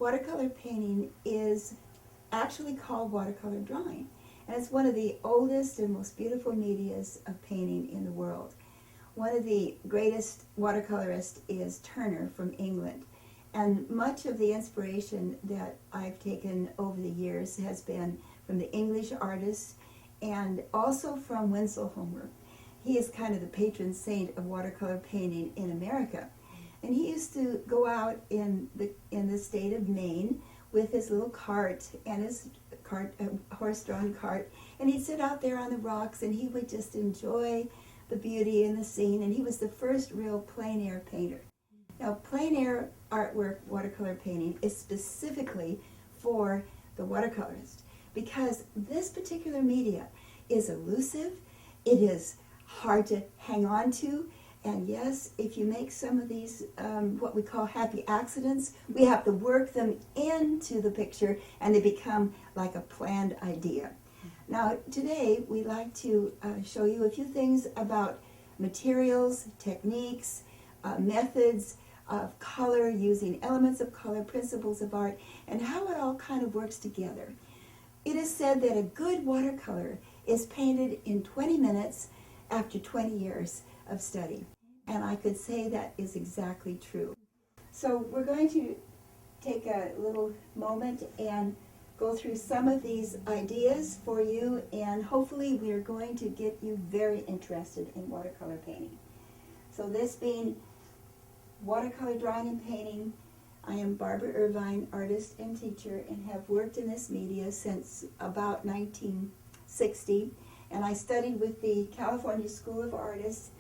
Watercolor painting is actually called watercolor drawing, and it's one of the oldest and most beautiful medias of painting in the world. One of the greatest watercolorists is Turner from England, and much of the inspiration that I've taken over the years has been from the English artists and also from Winslow Homer. He is kind of the patron saint of watercolor painting in America. And he used to go out in the state of Maine with his little cart and his horse-drawn cart, and he'd sit out there on the rocks and he would just enjoy the beauty and the scene, and he was the first real plein air painter. Now, plein air artwork watercolor painting is specifically for the watercolorist because this particular media is elusive, it is hard to hang on to, and yes, if you make some of these what we call happy accidents, we have to work them into the picture and they become like a planned idea. Now today we'd like to show you a few things about materials, techniques, methods of color, using elements of color, principles of art, and how it all kind of works together. It is said that a good watercolor is painted in 20 minutes after 20 years of study. And I could say that is exactly true. So we're going to take a little moment and go through some of these ideas for you, and hopefully we're going to get you very interested in watercolor painting. So this being watercolor drawing and painting, I am Barbara Irvine, artist and teacher, and have worked in this media since about 1960. And I studied with the California School of Artists,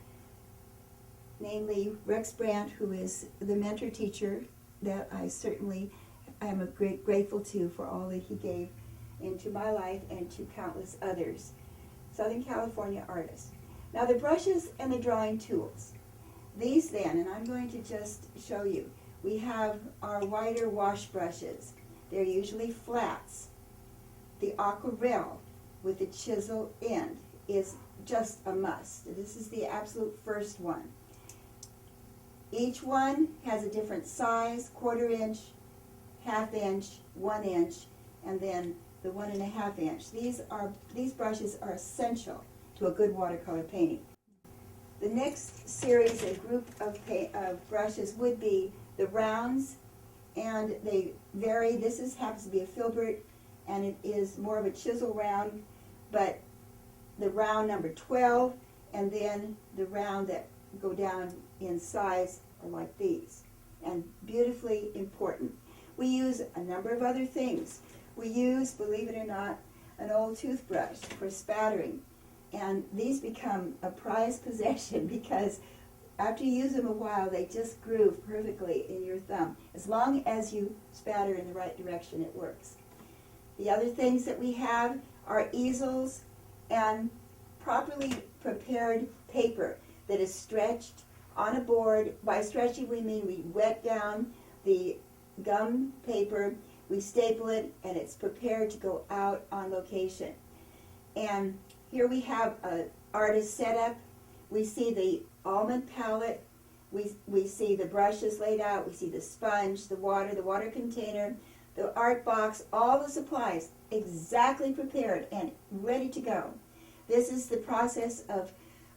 namely Rex Brandt, who is the mentor teacher that I certainly am grateful to for all that he gave into my life and to countless others. Southern California artists. Now the brushes and the drawing tools. These then, and I'm going to just show you, we have our wider wash brushes. They're usually flats. The aquarelle with the chisel end is just a must. This is the absolute first one. Each one has a different size, 1/4 inch, 1/2 inch, 1 inch, and then the 1.5 inch. These brushes are essential to a good watercolor painting. The next series and group of brushes would be the rounds, and they vary. This happens to be a filbert, and it is more of a chisel round, but the round number 12, and then the round that go down in size are like these, and beautifully important. We use a number of other things. We use, believe it or not, an old toothbrush for spattering, and these become a prized possession because after you use them a while, they just groove perfectly in your thumb. As long as you spatter in the right direction, it works. The other things that we have are easels and properly prepared paper that is stretched on a board. By stretching, we mean we wet down the gum paper, we staple it, and it's prepared to go out on location. And here we have an artist setup. We see the almond palette, we see the brushes laid out, we see the sponge, the water container, the art box, all the supplies exactly prepared and ready to go. This is the process of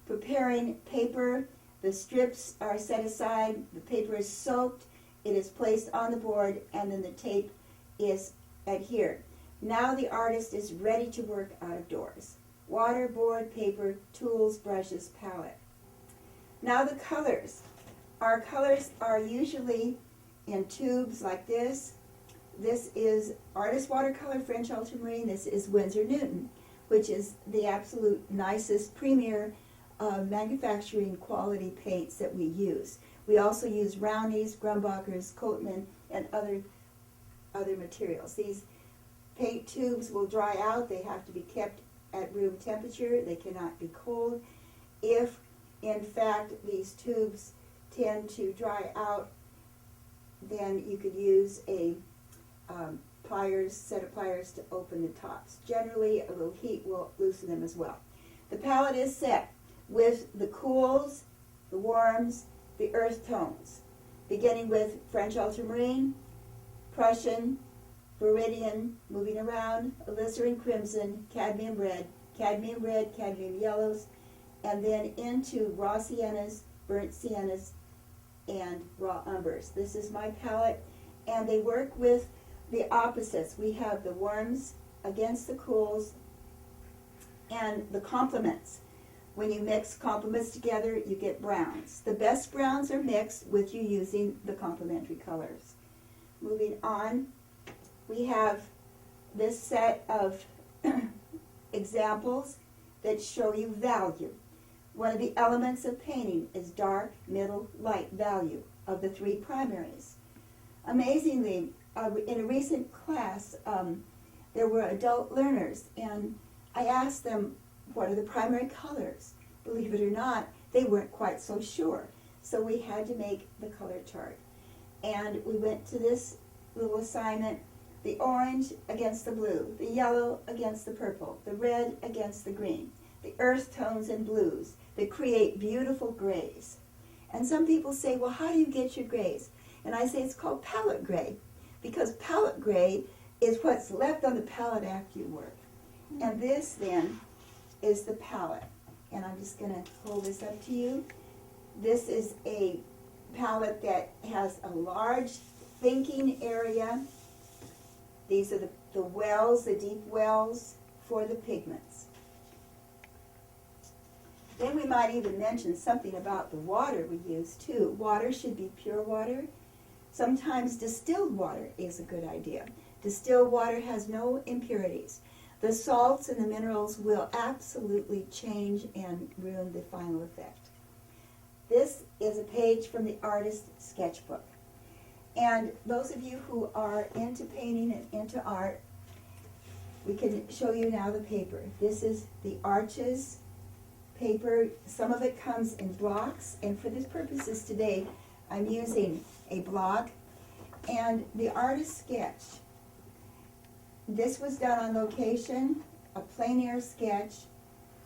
preparing paper. The strips are set aside, the paper is soaked, it is placed on the board, and then the tape is adhered. Now the artist is ready to work out of doors. Water, board, paper, tools, brushes, palette. Now the colors. Our colors are usually in tubes like this. This is Artist Watercolor French Ultramarine. This is Winsor Newton, which is the absolute nicest premier manufacturing quality paints that we use. We also use Rowney's, Grumbacher's, Coatman, and other materials. These paint tubes will dry out. They have to be kept at room temperature. They cannot be cold. If, in fact, these tubes tend to dry out, then you could use a set of pliers to open the tops. Generally, a little heat will loosen them as well. The palette is set with the cools, the warms, the earth tones, beginning with French Ultramarine, Prussian, Viridian, moving around, alizarin crimson, cadmium red, cadmium yellows, and then into raw siennas, burnt siennas, and raw umbers. This is my palette, and they work with the opposites. We have the warms against the cools and the complements. When you mix complements together, you get browns. The best browns are mixed with you using the complementary colors. Moving on, we have this set of examples that show you value. One of the elements of painting is dark, middle, light value of the three primaries. Amazingly, in a recent class, there were adult learners, and I asked them, what are the primary colors? Believe it or not, they weren't quite so sure. So we had to make the color chart. And we went to this little assignment, the orange against the blue, the yellow against the purple, the red against the green, the earth tones and blues that create beautiful grays. And some people say, well, how do you get your grays? And I say it's called palette gray, because palette gray is what's left on the palette after you work. And this then is the palette. And I'm just going to hold this up to you. This is a palette that has a large thinking area. These are the wells, the deep wells for the pigments. Then we might even mention something about the water we use too. Water should be pure water. Sometimes distilled water is a good idea. Distilled water has no impurities. The salts and the minerals will absolutely change and ruin the final effect. This is a page from the artist's sketchbook. And those of you who are into painting and into art, we can show you now the paper. This is the Arches paper. Some of it comes in blocks, and for these purposes today, I'm using a block. And the artist sketch. This was done on location, a plein air sketch,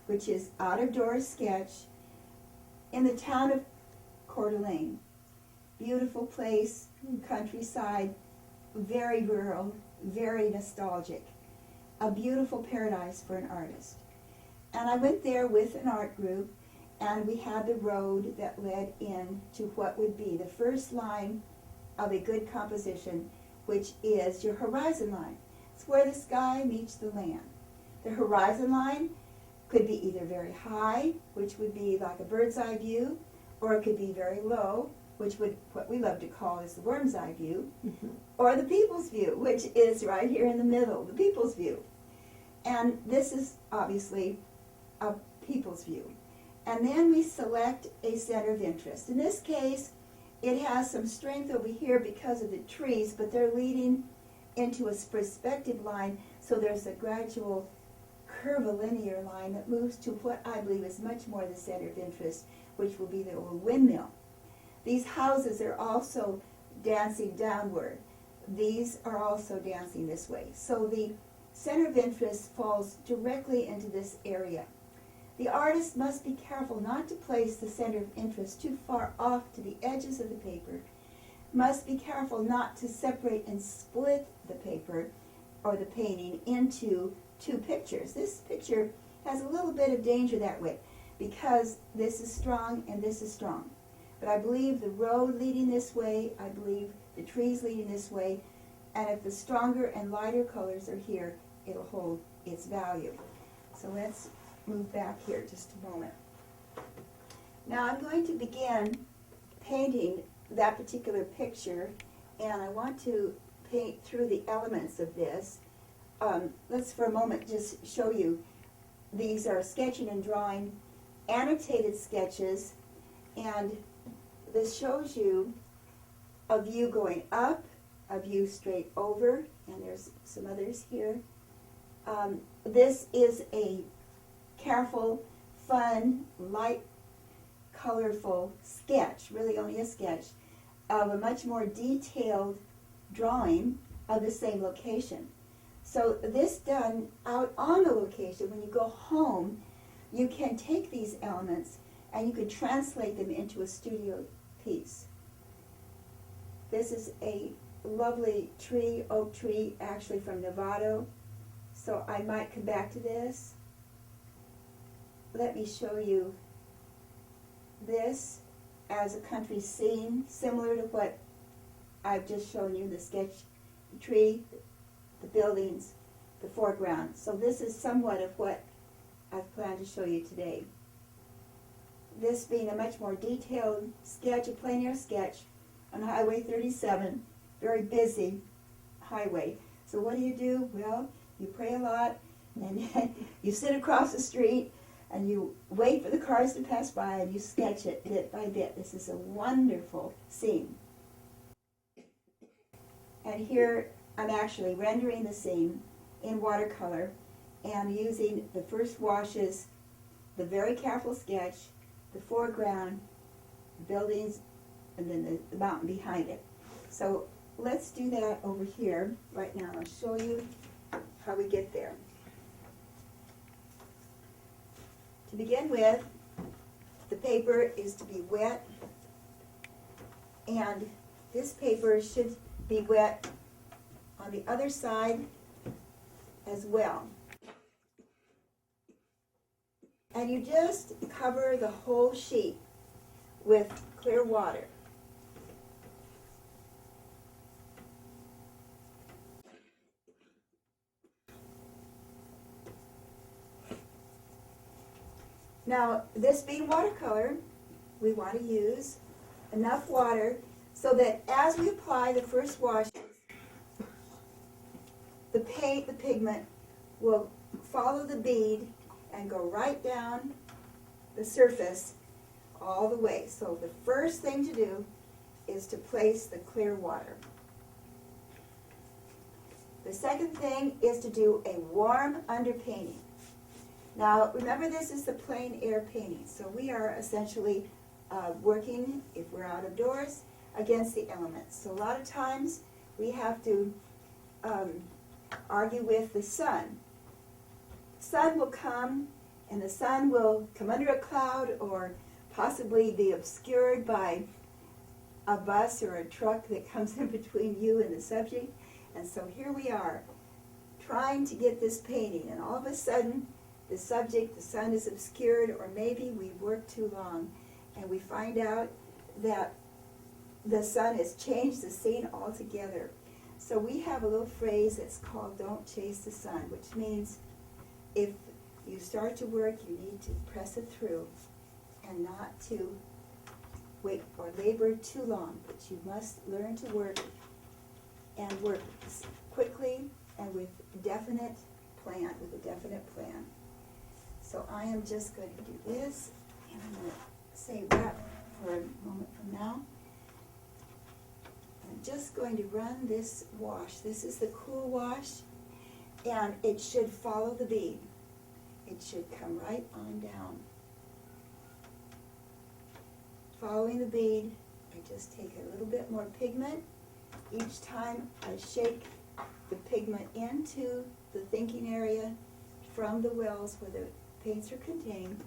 which is out-of-door sketch, in the town of Coeur d'Alene. Beautiful place, countryside, very rural, very nostalgic. A beautiful paradise for an artist. And I went there with an art group, and we had the road that led in to what would be the first line of a good composition, which is your horizon line. It's where the sky meets the land. The horizon line could be either very high, which would be like a bird's eye view, or it could be very low, which would what we love to call is the worm's eye view, or the people's view, which is right here in the middle, the people's view. And this is obviously a people's view. And then we select a center of interest. In this case, it has some strength over here because of the trees, but they're leading into a perspective line, so there's a gradual curvilinear line that moves to what I believe is much more the center of interest, which will be the old windmill. These houses are also dancing downward. These are also dancing this way. So the center of interest falls directly into this area. The artist must be careful not to place the center of interest too far off to the edges of the paper, must be careful not to separate and split the paper or the painting into two pictures. This picture has a little bit of danger that way because this is strong and this is strong. But I believe the road leading this way, I believe the trees leading this way, and if the stronger and lighter colors are here, it'll hold its value. So let's move back here just a moment. Now I'm going to begin painting that particular picture, and I want to paint through the elements of this. Let's for a moment just show you. These are sketching and drawing, annotated sketches, and this shows you a view going up, a view straight over, and there's some others here. This is a careful, fun, light, colorful sketch, really only a sketch, of a much more detailed drawing of the same location. So this done out on the location, when you go home, you can take these elements and you can translate them into a studio piece. This is a lovely tree, oak tree, actually from Nevada. So I might come back to this. Let me show you this as a country scene, similar to what I've just shown you, the sketch tree, the buildings, the foreground. So this is somewhat of what I've planned to show you today. This being a much more detailed sketch, a plein air sketch on Highway 37, very busy highway. So what do? Well, you pray a lot, and you sit across the street, and you wait for the cars to pass by, and you sketch it bit by bit. This is a wonderful scene. And here I'm actually rendering the scene in watercolor and using the first washes, the very careful sketch, the foreground, the buildings, and then the mountain behind it. So let's do that over here right now. I'll show you how we get there. To begin with, the paper is to be wet, and this paper should be wet on the other side as well. And you just cover the whole sheet with clear water. Now, this being watercolor, we want to use enough water so that as we apply the first washes, the pigment will follow the bead and go right down the surface all the way. So the first thing to do is to place the clear water. The second thing is to do a warm underpainting. Now, remember, this is the plein air painting, so we are essentially working, if we're out of doors, against the elements. So a lot of times we have to argue with the sun. The sun will come, and the sun will come under a cloud or possibly be obscured by a bus or a truck that comes in between you and the subject. And so here we are, trying to get this painting, and all of a sudden, the subject, the sun is obscured, or maybe we've worked too long, and we find out that the sun has changed the scene altogether. So we have a little phrase that's called "don't chase the sun," which means if you start to work, you need to press it through and not to wait or labor too long, but you must learn to work and work quickly and with a definite plan, So I am just going to do this, and I'm going to save that for a moment from now. I'm just going to run this wash. This is the cool wash, and it should follow the bead. It should come right on down. Following the bead, I just take a little bit more pigment. Each time I shake the pigment into the thinking area from the wells where the paints are contained,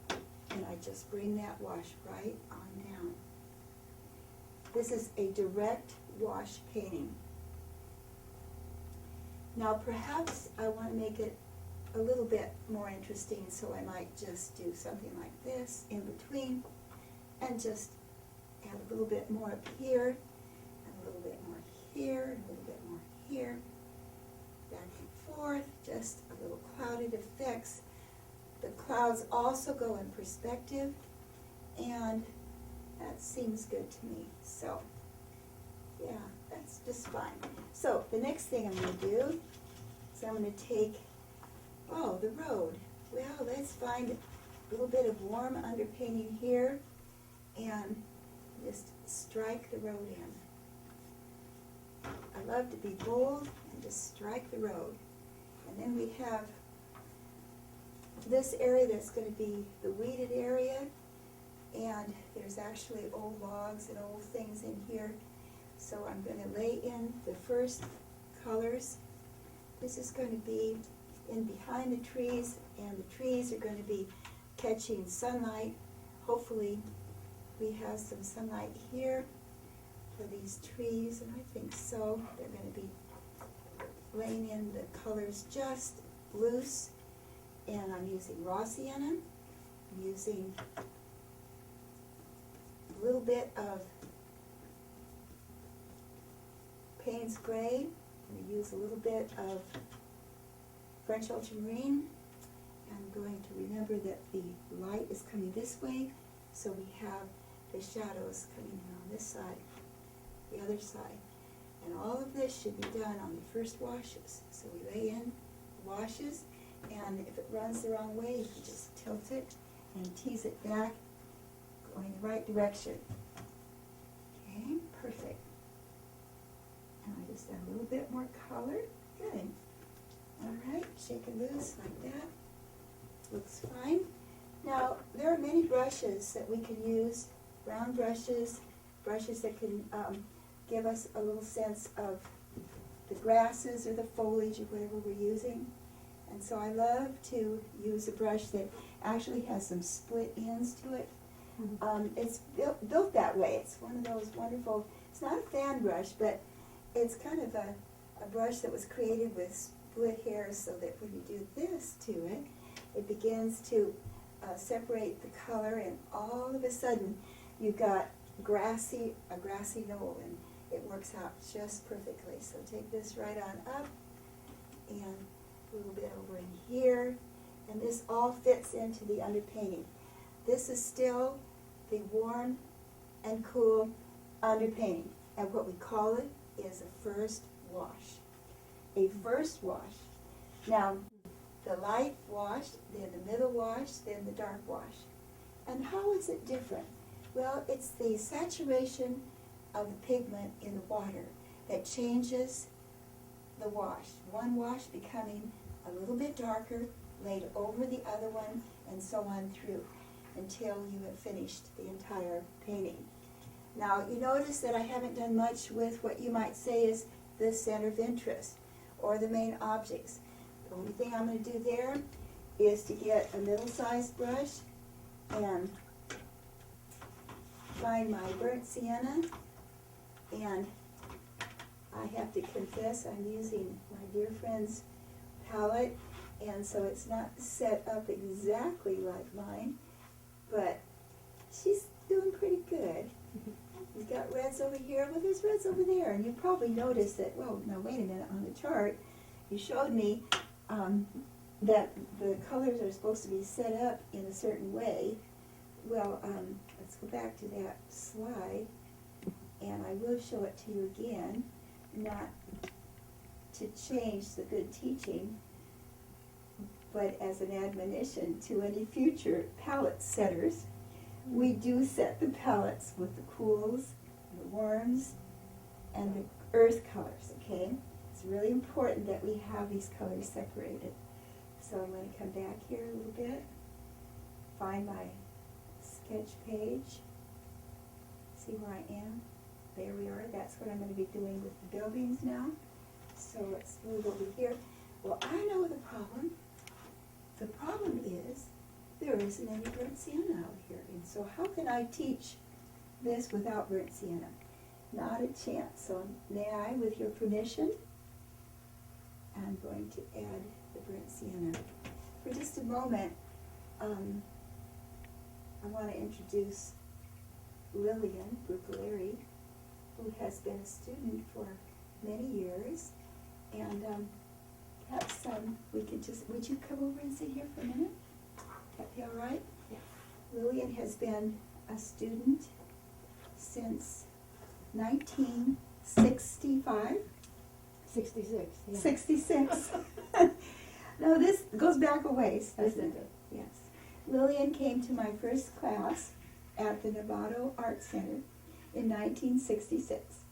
and I just bring that wash right on down. This is a direct wash painting. Now perhaps I want to make it a little bit more interesting, so I might just do something like this in between and just add a little bit more up here, and a little bit more here, and a little bit more here, back and forth, just a little clouded effects. The clouds also go in perspective, and that seems good to me. So, yeah, that's just fine. So, the next thing I'm going to do is I'm going to take, the road. Well, let's find a little bit of warm underpainting here, and just strike the road in. I love to be bold and just strike the road. And then we have this area that's going to be the weeded area, and there's actually old logs and old things in here. So I'm going to lay in the first colors. This is going to be in behind the trees, and the trees are going to be catching sunlight. Hopefully we have some sunlight here, for these trees, and I think so. They're going to be laying in the colors just loose, and I'm using raw sienna. I'm using a little bit of Payne's Gray. I'm going to use a little bit of French ultramarine. I'm going to remember that the light is coming this way, so we have the shadows coming in on this side, the other side. And all of this should be done on the first washes. So we lay in washes, and if it runs the wrong way, you can just tilt it and tease it back, going the right direction. Okay, perfect. And I just add a little bit more color. Good. All right, shake it loose like that. Looks fine. Now, there are many brushes that we can use, round brushes, brushes that can give us a little sense of the grasses or the foliage or whatever we're using. And so I love to use a brush that actually has some split ends to it. It's built that way. It's one of those wonderful, it's not a fan brush, but it's kind of a brush that was created with split hairs so that when you do this to it, it begins to separate the color, and all of a sudden you've got a grassy knoll, and it works out just perfectly. So take this right on up and a little bit over in here, and this all fits into the underpainting. This is still the warm and cool underpainting, and what we call it is a first wash. A first wash. Now, the light wash, then the middle wash, then the dark wash. And how is it different? Well, it's the saturation of the pigment in the water that changes the wash. One wash becoming a little bit darker, laid over the other one, and so on through until you have finished the entire painting. Now, you notice that I haven't done much with what you might say is the center of interest or the main objects. The only thing I'm going to do there is to get a middle-sized brush and find my burnt sienna, and I have to confess I'm using my dear friend's palette, and so it's not set up exactly like mine, but she's doing pretty good. We've got reds over here, well there's reds over there, and you probably noticed that, well, now wait a minute, on the chart you showed me that the colors are supposed to be set up in a certain way. Well, let's go back to that slide, and I will show it to you again, not to change the good teaching, but as an admonition to any future palette setters. We do set the palettes with the cools, the warms, and the earth colors, okay? It's really important that we have these colors separated. So I'm going to come back here a little bit, find my sketch page, see where I am. There we are. That's what I'm going to be doing with the buildings now. So let's move over here. Well, I know the problem. The problem is there isn't any burnt sienna out here. And so how can I teach this without burnt sienna? Not a chance. So may I, with your permission, I'm going to add the burnt sienna. For just a moment, I want to introduce Lillian Brucaleri, who has been a student for many years. And perhaps we could just, would you come over and sit here for a minute? That be all right? Yes. Lillian has been a student since 1965. 66. Yeah. 66. No, this goes back a ways, doesn't it? Yes. Lillian came to my first class at the Novato Art Center in 1966.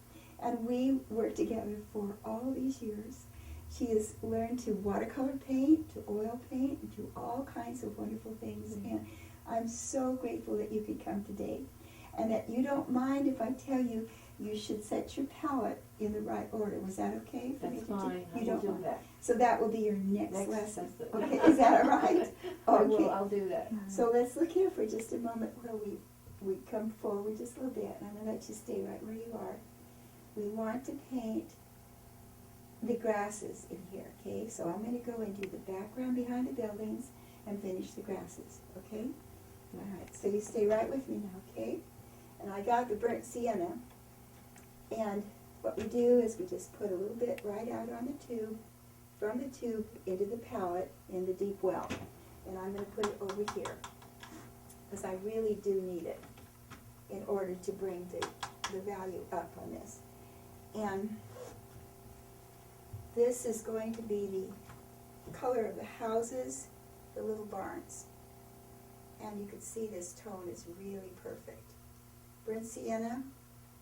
And we worked together for all these years. She has learned to watercolor paint, to oil paint, and to all kinds of wonderful things. Mm-hmm. And I'm so grateful that you could come today. And that you don't mind if I tell you you should set your palette in the right order. Was that okay? That's fine. You I will don't do mind. that. So that will be your next lesson. That's Okay, is that all right? Okay. I'll do that. So let's look here for just a moment where we come forward just a little bit. And I'm going to let you stay right where you are. we want to paint the grasses in here, okay? So I'm going to go and do the background behind the buildings and finish the grasses, okay? All right, so you stay right with me now, okay? And I got the burnt sienna, and what we do is we just put a little bit right out on the tube, from the tube into the palette in the deep well. And I'm going to put it over here, because I really do need it in order to bring the value up on this. And this is going to be the color of the houses, the little barns. And you can see this tone is really perfect. Burnt sienna.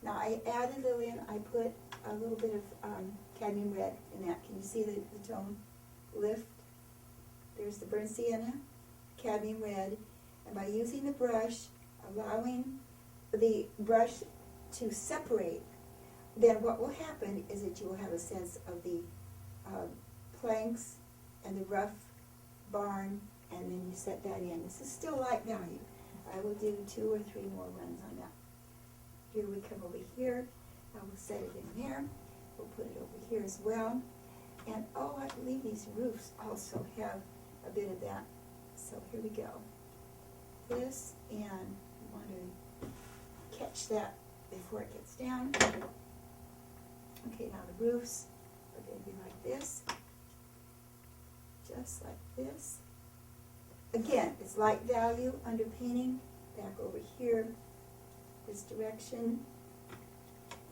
Now I added, Lillian, I put a little bit of cadmium red in that. Can you see the tone lift? There's the burnt sienna, cadmium red, and by using the brush, allowing the brush to separate, then what will happen is that you will have a sense of the planks and the rough barn, and then you set that in. This is still light value. I will do 2 or 3 more runs on that. Here we come over here. I will set it in there. We'll put it over here as well. And oh, I believe these roofs also have a bit of that. So here we go. This, and you want to catch that before it gets down. Okay, now the roofs are going to be like this. Just like this. Again, it's light value underpainting. Back over here, this direction.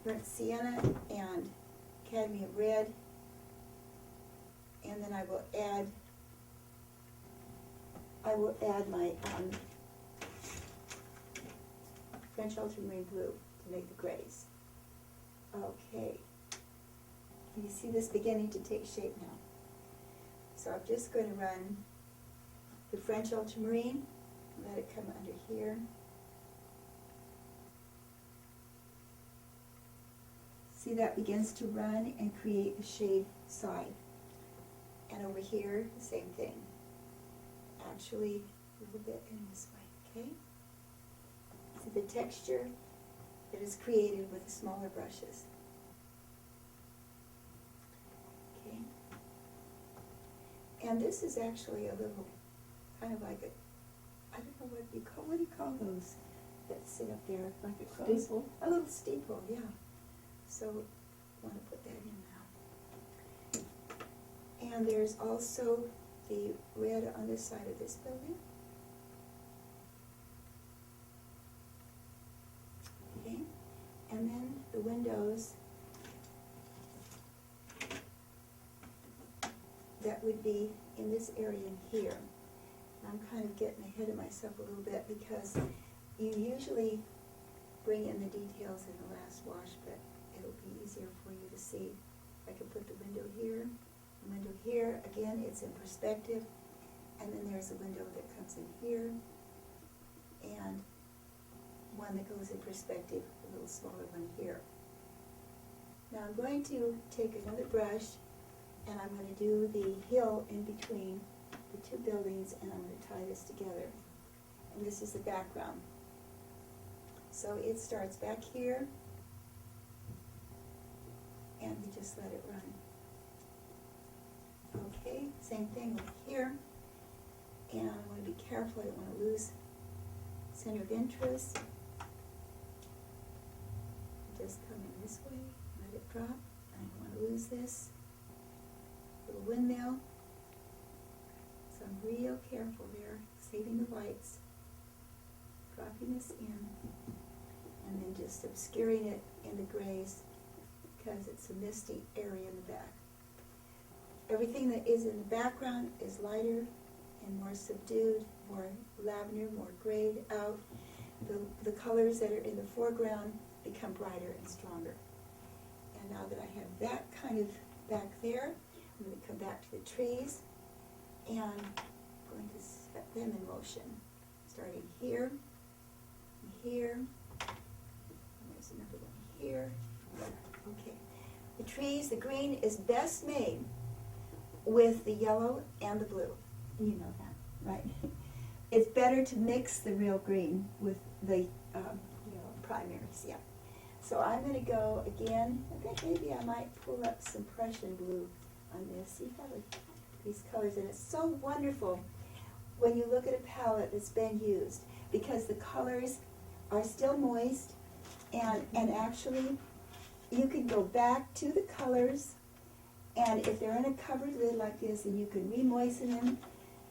Burnt sienna and cadmium red. And then I will add my French ultramarine blue to make the grays. Okay. Can you see this beginning to take shape now? So I'm just going to run the French ultramarine, let it come under here. See, that begins to run and create the shade side. And over here, the same thing. Actually, a little bit in this way, okay? See the texture that is created with the smaller brushes. Okay. And this is actually a little, kind of like a, I don't know what do you call those that sit up there like a cross? Steeple. A little steeple, yeah. So, I want to put that in now. And there's also the red on this side of this building. Okay, and then the windows that would be in this area in here. I'm kind of getting ahead of myself a little bit because you usually bring in the details in the last wash, but it'll be easier for you to see. I can put the window here, the window here. Again, it's in perspective. And then there's a window that comes in here, and one that goes in perspective, a little smaller one here. Now I'm going to take another brush, and I'm going to do the hill in between the 2 buildings, and I'm going to tie this together. And this is the background. So it starts back here, and we just let it run. Okay, same thing over here. And I want to be careful, I don't want to lose center of interest. Just come in this way, let it drop. I don't want to lose this. Little windmill. So I'm real careful there, saving the whites, dropping this in, and then just obscuring it in the grays because it's a misty area in the back. Everything that is in the background is lighter and more subdued, more lavender, more grayed out. The colors that are in the foreground become brighter and stronger. And now that I have that kind of back there, I'm going to come back to the trees and I'm going to set them in motion. Starting here, and here, and there's another one here. Okay. The trees, the green is best made with the yellow and the blue. You know that, right? It's better to mix the real green with the primaries, yeah. So I'm going to go again. I think maybe I might pull up some Prussian blue on this. See how these colors, and it's so wonderful when you look at a palette that's been used, because the colors are still moist, and actually you can go back to the colors, and if they're in a covered lid like this, and you can re-moisten them,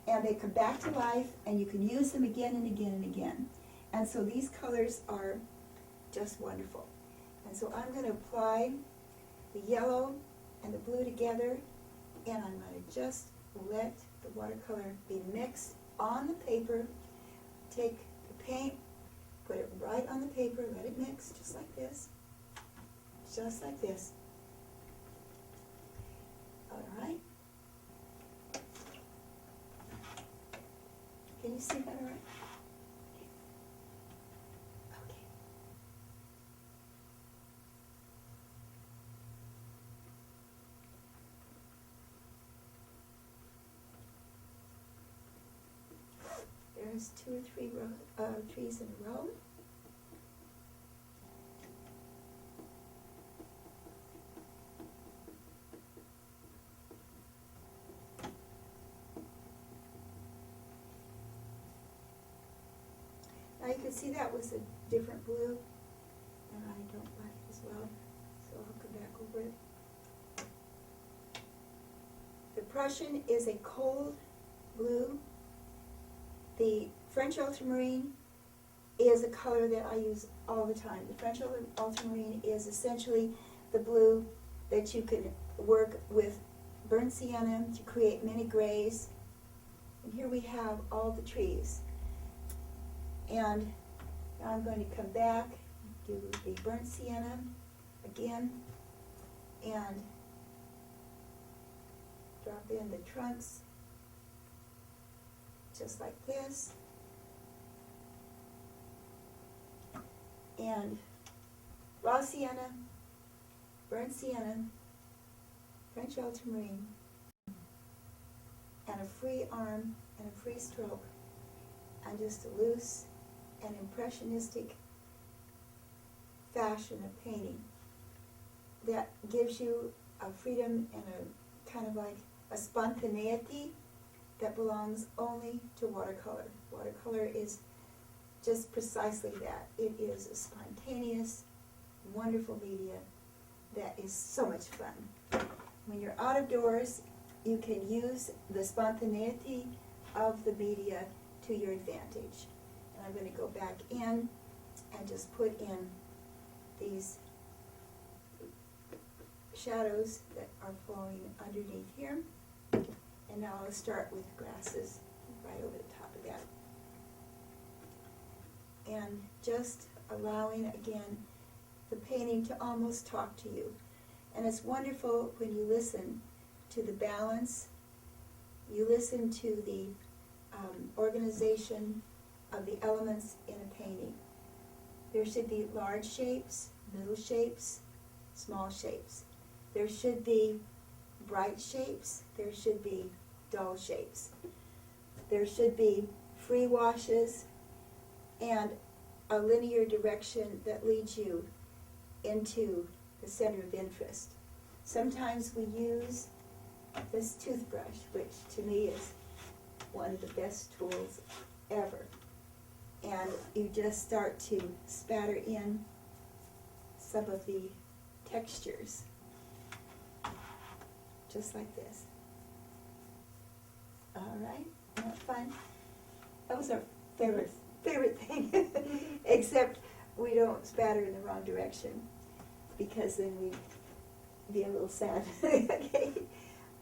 and they come back to life, and you can use them again and again and again. And so these colors are just wonderful. And so I'm going to apply the yellow and the blue together, and I'm going to just let the watercolor be mixed on the paper. Take the paint, put it right on the paper, let it mix just like this. Just like this. All right. Can you see that all right? Okay. There's 2 or 3 trees in a row. Now you can see that was a different blue, and I don't like it as well, so I'll come back over it. The Prussian is a cold blue. The French ultramarine is a color that I use all the time. The French ultramarine is essentially the blue that you can work with burnt sienna to create many grays. And here we have all the trees. And now I'm going to come back, do the burnt sienna again, and drop in the trunks just like this. And raw sienna, burnt sienna, French ultramarine, and a free arm and a free stroke, and just a loose and impressionistic fashion of painting that gives you a freedom and a kind of like a spontaneity that belongs only to watercolor. Watercolor is just precisely that. It is a spontaneous, wonderful media that is so much fun. When you're out of doors, you can use the spontaneity of the media to your advantage. And I'm going to go back in and just put in these shadows that are flowing underneath here. And now I'll start with grasses right over the top of that. And just allowing, again, the painting to almost talk to you. And it's wonderful when you listen to the balance, you listen to the organization of the elements in a painting. There should be large shapes, middle shapes, small shapes. There should be bright shapes, there should be dull shapes. There should be free washes and a linear direction that leads you into the center of interest. Sometimes we use this toothbrush, which to me is one of the best tools ever. And you just start to spatter in some of the textures, just like this. All right, isn't that fun? That was our favorite thing, except we don't spatter in the wrong direction, because then we'd be a little sad. Okay.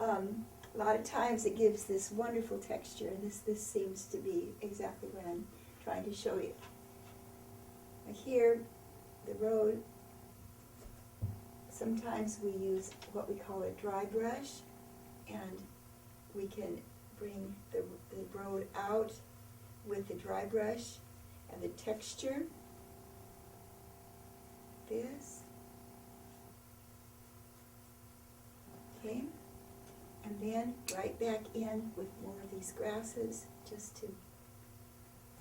A lot of times it gives this wonderful texture, and this seems to be exactly what I'm trying to show you. Here, the road, sometimes we use what we call a dry brush, and we can bring the road out with the dry brush and the texture. This. Okay. And then right back in with more of these grasses, just to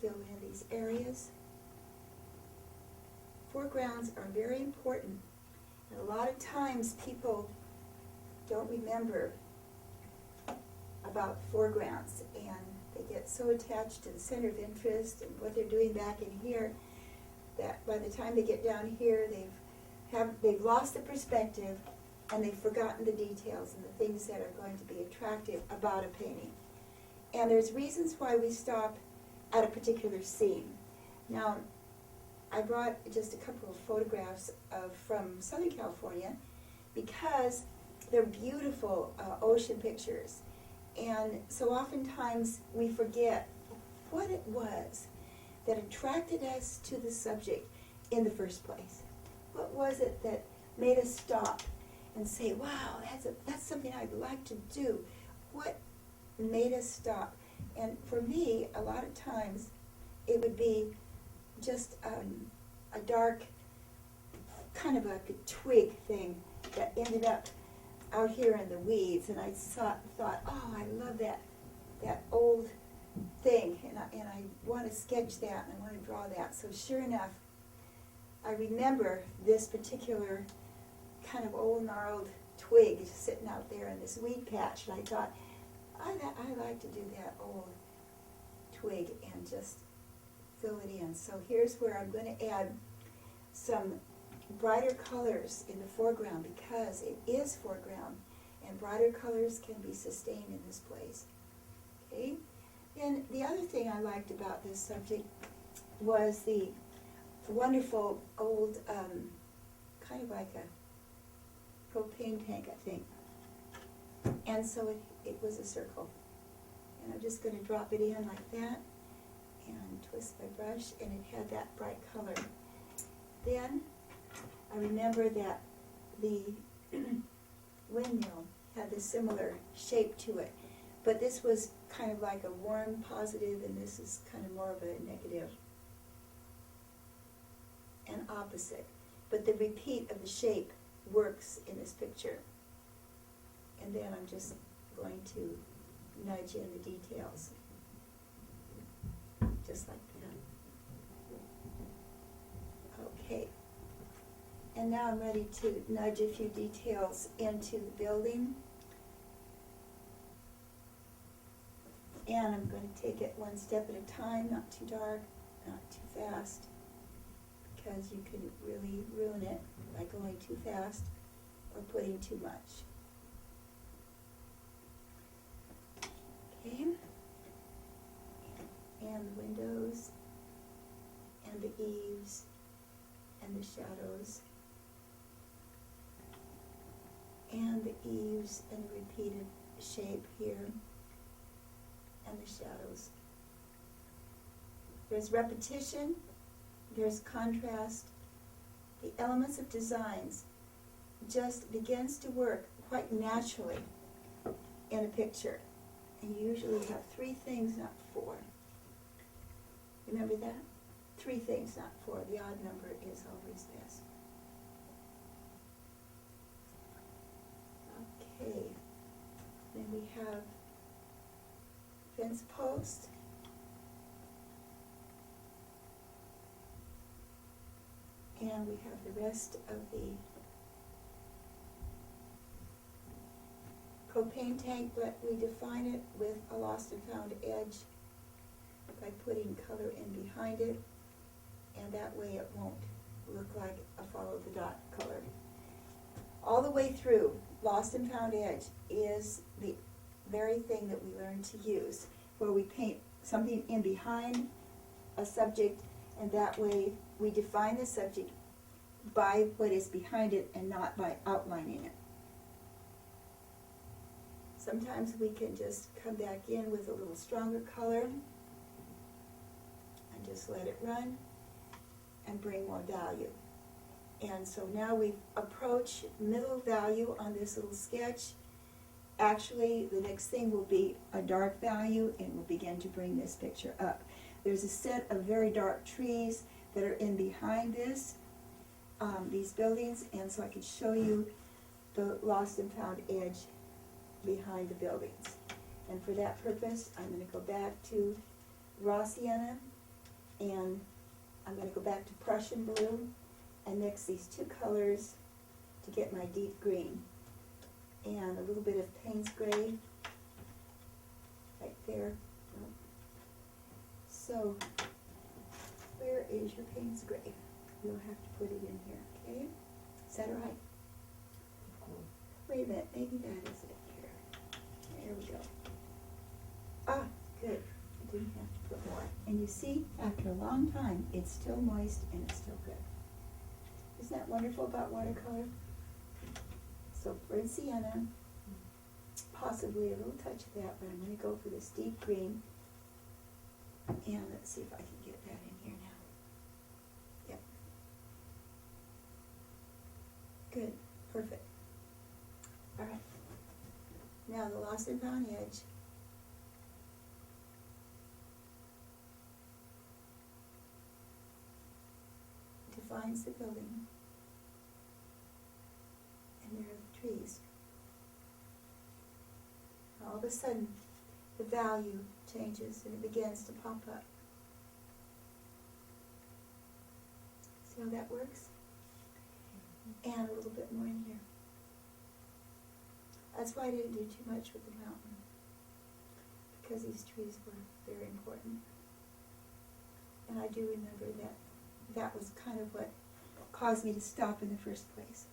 fill in these areas. foregrounds are very important. And a lot of times people don't remember about foregrounds, and they get so attached to the center of interest and what they're doing back in here that by the time they get down here, they've lost the perspective, and they've forgotten the details and the things that are going to be attractive about a painting. And there's reasons why we stop at a particular scene. Now, I brought just a couple of photographs from Southern California because they're beautiful ocean pictures. And so oftentimes we forget what it was that attracted us to the subject in the first place. What was it that made us stop and say, wow, that's something I'd like to do? What made us stop? And for me, a lot of times, it would be just a dark, kind of like a twig thing that ended up out here in the weeds, and I thought, oh, I love that old thing, and I want to sketch that, and I want to draw that. So sure enough, I remember this particular kind of old gnarled twig just sitting out there in this weed patch, and I thought, I like to do that old twig and just fill it in. So here's where I'm going to add some brighter colors in the foreground because it is foreground, and brighter colors can be sustained in this place. Okay? And the other thing I liked about this subject was the wonderful old, kind of like a propane tank, I think. And so it was a circle. And I'm just going to drop it in like that and twist my brush, and it had that bright color. Then I remember that the windmill had this similar shape to it, but this was kind of like a warm positive, and this is kind of more of a negative and opposite. But the repeat of the shape works in this picture. And then I'm just going to nudge in the details, just like that. Okay. And now I'm ready to nudge a few details into the building. And I'm going to take it one step at a time, not too dark, not too fast, because you can really ruin it by going too fast or putting too much. Okay. And the windows, and the eaves, and the shadows, and the eaves and the repeated shape here, and the shadows. There's repetition, there's contrast. The elements of designs just begins to work quite naturally in a picture. And you usually have 3 things, not 4. Remember that? 3 things, not 4. The odd number is always best. Okay. Then we have fence post. And we have the rest of the propane tank, but we define it with a lost and found edge by putting color in behind it, and that way it won't look like a follow the dot color. All the way through, lost and found edge is the very thing that we learn to use, where we paint something in behind a subject, and that way we define the subject by what is behind it and not by outlining it. Sometimes we can just come back in with a little stronger color and just let it run and bring more value. And so now we approach middle value on this little sketch. Actually, the next thing will be a dark value, and we'll begin to bring this picture up. There's a set of very dark trees that are in behind this, these buildings, and so I can show you the lost and found edge behind the buildings. And for that purpose, I'm going to go back to raw sienna, and I'm going to go back to Prussian blue, and mix these two colors to get my deep green. And a little bit of Payne's gray right there. So, where is your Payne's gray? You'll have to put it in here, okay? Is that all right? Wait a minute, maybe that is it here. There we go. Ah, good. I didn't have to put more. And you see, after a long time, it's still moist and it's still good. Isn't that wonderful about watercolor? So burnt sienna, possibly a little touch of that, but I'm going to go for this deep green. And let's see if I can get that in here now. Yep. Good. Perfect. All right. Now the lost and found edge. Defines the building. And there are the trees. All of a sudden, the value changes and it begins to pump up. See how that works? And a little bit more in here. That's why I didn't do too much with the mountain, because these trees were very important. And I do remember that that was kind of what caused me to stop in the first place.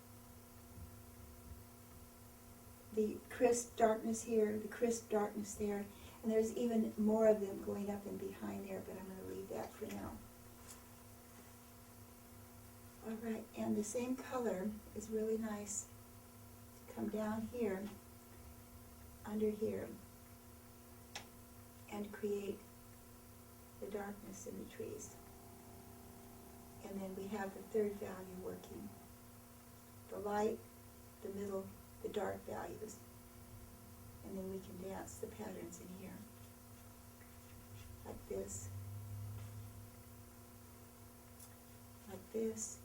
The crisp darkness here, the crisp darkness there, and there's even more of them going up and behind there, but I'm going to leave that for now. All right, and the same color is really nice to come down here, under here, and create the darkness in the trees. And then we have the third value working. The light, the middle, the dark values. And then we can dance the patterns in here. Like this. Like this.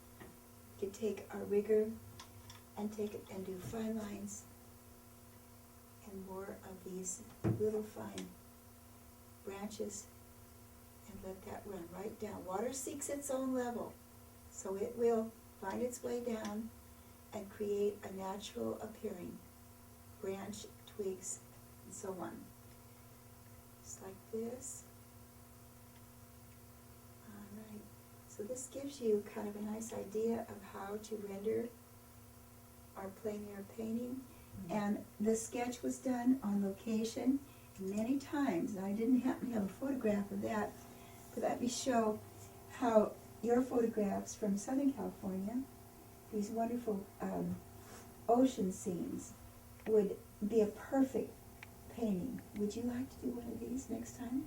We could take our rigor and take it and do fine lines and more of these little fine branches and let that run right down. Water seeks its own level, so it will find its way down and create a natural appearing branch, twigs, and so on. Just like this. Alright, so this gives you kind of a nice idea of how to render our plein air painting. And the sketch was done on location many times, and I didn't happen to have a photograph of that, but let me show how your photographs from Southern California, these wonderful ocean scenes, would be a perfect painting. Would you like to do one of these next time?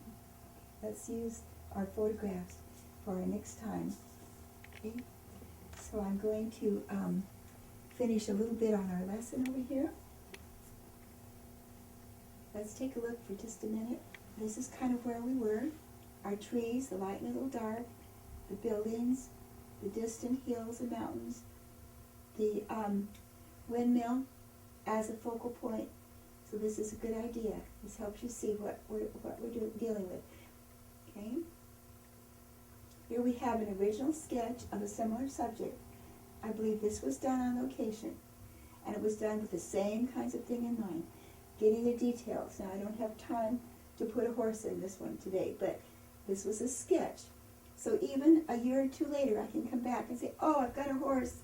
Let's use our photographs for our next time. Okay? So I'm going to finish a little bit on our lesson over here. Let's take a look for just a minute. This is kind of where we were. Our trees, the light and the little dark, the buildings, the distant hills and mountains, the windmill as a focal point. So this is a good idea. This helps you see what we're dealing with. Okay? Here we have an original sketch of a similar subject. I believe this was done on location, and it was done with the same kinds of thing in mind, getting the details. Now I don't have time to put a horse in this one today, but this was a sketch. So even a year or two later, I can come back and say, oh, I've got a horse.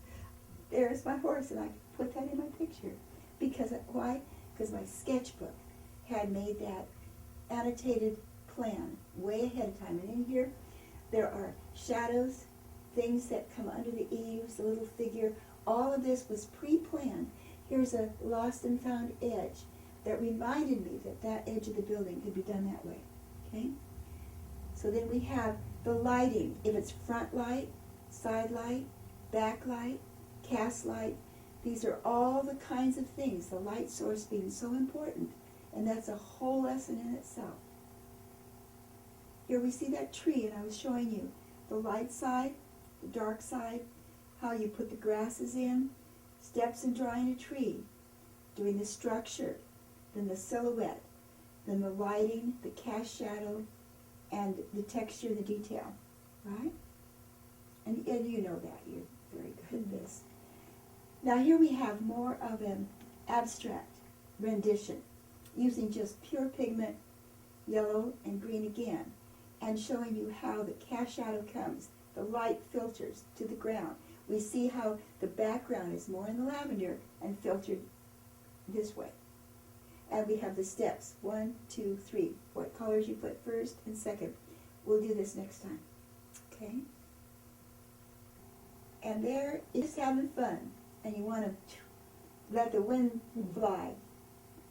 There's my horse, and I can put that in my picture. Because, why? Because my sketchbook had made that annotated plan way ahead of time. And in here, there are shadows, things that come under the eaves, the little figure. All of this was pre-planned. Here's a lost and found edge that reminded me that that edge of the building could be done that way. Okay? So then we have the lighting. If it's front light, side light, back light, cast light, these are all the kinds of things, the light source being so important. And that's a whole lesson in itself. Here we see that tree, and I was showing you the light side, the dark side, how you put the grasses in, steps in drawing a tree, doing the structure, then the silhouette, then the lighting, the cast shadow, and the texture, the detail, right? And you know that. You're very Look at this. Now here we have more of an abstract rendition using just pure pigment, yellow and green again, and showing you how the cast shadow comes. The light filters to the ground. We see how the background is more in the lavender and filtered this way. And we have the steps, 1, 2, 3. What colors you put first and second. We'll do this next time. Okay? And there is having fun. And you want to let the wind fly.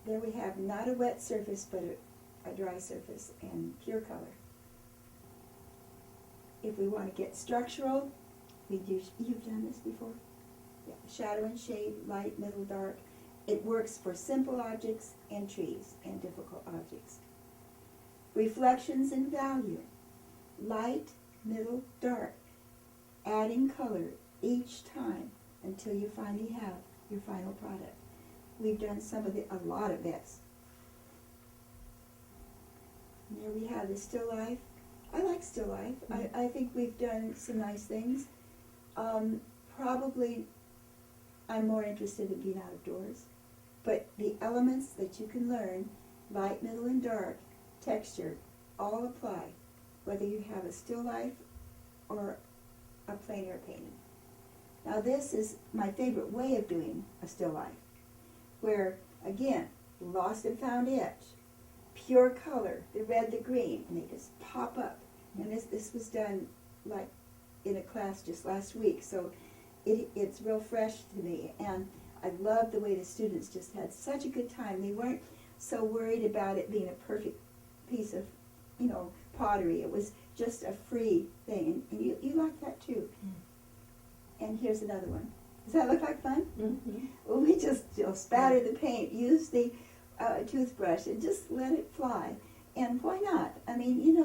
There we have not a wet surface, but a dry surface and pure color. If we want to get structural, you've done this before? Yeah. Shadow and shade, light, middle, dark. It works for simple objects and trees and difficult objects. Reflections and value. Light, middle, dark. Adding color each time until you finally have your final product. We've done a lot of this. And there we have the still life. I like still life. I think we've done some nice things. Probably I'm more interested in being out of doors. But the elements that you can learn, light, middle, and dark, texture, all apply, whether you have a still life or a plein air painting. Now this is my favorite way of doing a still life, where, again, lost and found edge, pure color, the red, the green, and they just pop up. And this was done like in a class just last week, so it's real fresh to me. And I love the way the students just had such a good time. They weren't so worried about it being a perfect piece of, pottery. It was just a free thing. And you like that too. Mm. And here's another one. Does that look like fun? Mm-hmm. Well, we just spatter the paint, use the toothbrush, and just let it fly. And why not? I mean,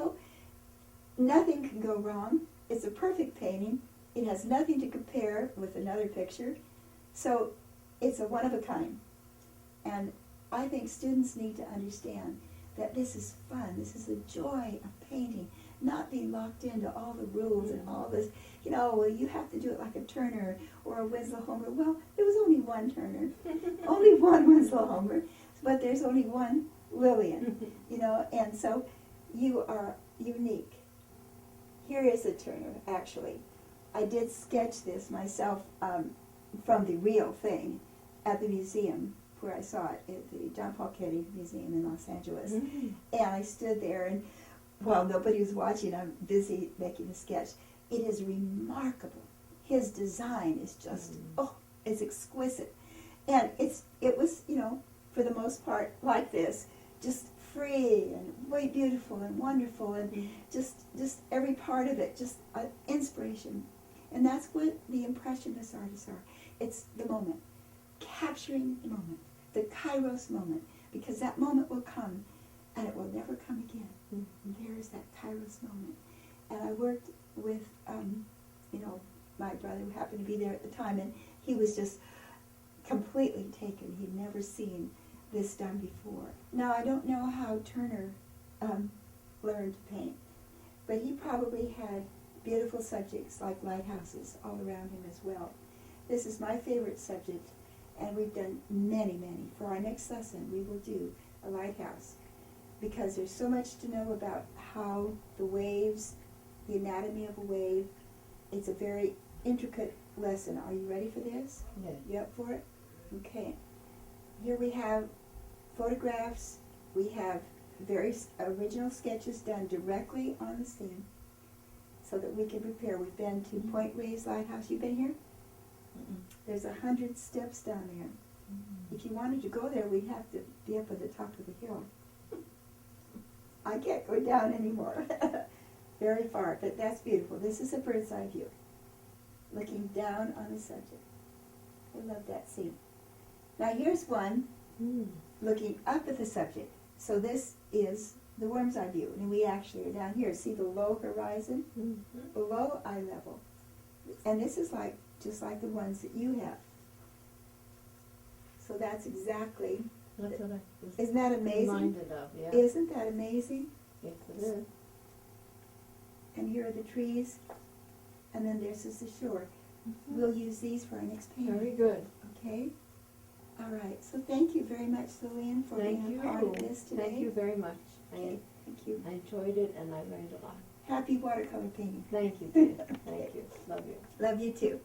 nothing can go wrong. It's a perfect painting. It has nothing to compare with another picture. So it's a one of a kind. And I think students need to understand that this is fun. This is the joy of painting, not being locked into all the rules and all this, well, you have to do it like a Turner or a Winslow Homer. Well, there was only one Turner, only one Winslow Homer, but there's only one Lillian, and so you are unique. Here is a Turner, actually. I did sketch this myself from the real thing at the museum where I saw it, at the John Paul Getty Museum in Los Angeles. Mm-hmm. And I stood there, and while nobody was watching, I'm busy making a sketch. It is remarkable. His design is just, it's exquisite. And it was, for the most part, like this, just free and way beautiful and wonderful, and just every part of it, just inspiration. And that's what the Impressionist artists are. It's the moment, capturing the moment, the Kairos moment, because that moment will come, and it will never come again. And there is that Kairos moment. And I worked with, my brother who happened to be there at the time, and he was just completely taken. He'd never seen this done before. Now, I don't know how Turner learned to paint, but he probably had beautiful subjects like lighthouses all around him as well. This is my favorite subject, and we've done many, many. For our next lesson, we will do a lighthouse, because there's so much to know about how the waves, the anatomy of a wave. It's a very intricate lesson. Are you ready for this? Yeah. You up for it? Okay. Here we have photographs. We have very original sketches done directly on the scene so that we can prepare. We've been to Point Reyes Lighthouse. You've been here? Mm-mm. There's 100 steps down there. Mm-hmm. If you wanted to go there, we'd have to be up at the top of the hill. I can't go down anymore. Very far, but that's beautiful. This is a bird's eye view, looking down on the subject. I love that scene. Now here's one looking up at the subject. So this is the worm's eye view, and we actually are down here. See the low horizon, below eye level, and this is just like the ones that you have. So that's exactly. That's what I was Isn't that amazing? reminded of, yeah. Isn't that amazing? Yes, it is. And here are the trees, and then this is the shore. we'll use these for our next painting. Very good. Okay? All right. So thank you very much, Lillian, for Thank being you. a part of this today. Thank you very much. Okay, thank you. I enjoyed it and I learned a lot. Happy watercolor painting. Thank you, dear. Thank you. Love you. Love you too.